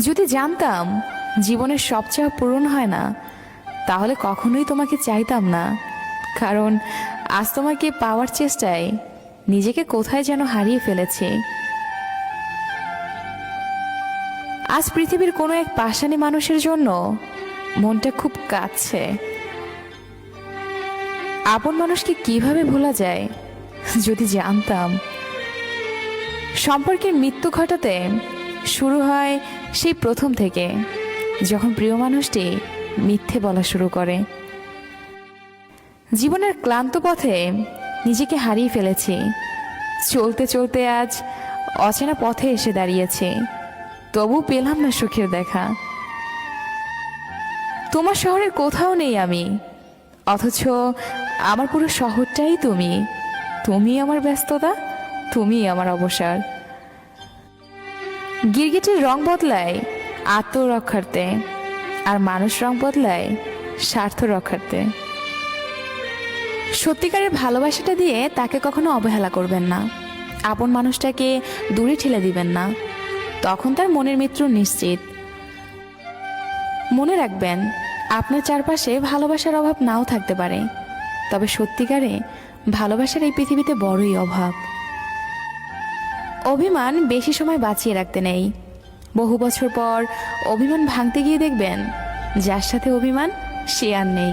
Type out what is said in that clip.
যদি জানতাম জীবনের সব চাওয়া পূরণ হয় না, তাহলে কখনোই তোমাকে চাইতাম না। কারণ আজ তোমাকে পাওয়ার চেষ্টায় নিজেকে কোথায় যেন হারিয়ে ফেলেছি। আজ পৃথিবীর কোনো এক পাষাণী মানুষের জন্য মনটা খুব কাঁদছে। আপন মানুষকে কিভাবে ভোলা যায়? যদি জানতাম। সম্পর্কের মৃত্যু ঘটাতে শুরু হয় সেই প্রথম থেকে, যখন প্রিয় মানুষটি মিথ্যে বলা শুরু করে। জীবনের ক্লান্ত পথে নিজেকে হারিয়ে ফেলেছি। চলতে চলতে আজ অচেনা পথে এসে দাঁড়িয়েছি, তবু পেলাম না সুখের দেখা। তোমার শহরের কোথাও নেই আমি, অথচ আমার পুরো শহরটাই তুমি। তুমি আমার ব্যস্ততা, তুমি আমার অবসর। গিরগিটির রং বদলায় আত্মরক্ষার্থে, আর মানুষ রং বদলায় স্বার্থ রক্ষার্থে। সত্যিকারের ভালোবাসাটা দিয়ে তাকে কখনো অবহেলা করবেন না। আপন মানুষটাকে দূরে ঠেলে দিবেন না, তখন তার মনের মৃত্যু নিশ্চিত। মনে রাখবেন, আপনার চারপাশে ভালোবাসার অভাব নাও থাকতে পারে, তবে সত্যিকারে ভালোবাসার এই পৃথিবীতে বড়ই অভাব। অভিমান বেশি সময় বাঁচিয়ে রাখতে নেই। বহু বছর পর অভিমান ভাঙতে গিয়ে দেখবেন, যার সাথে অভিমান সে আর নেই।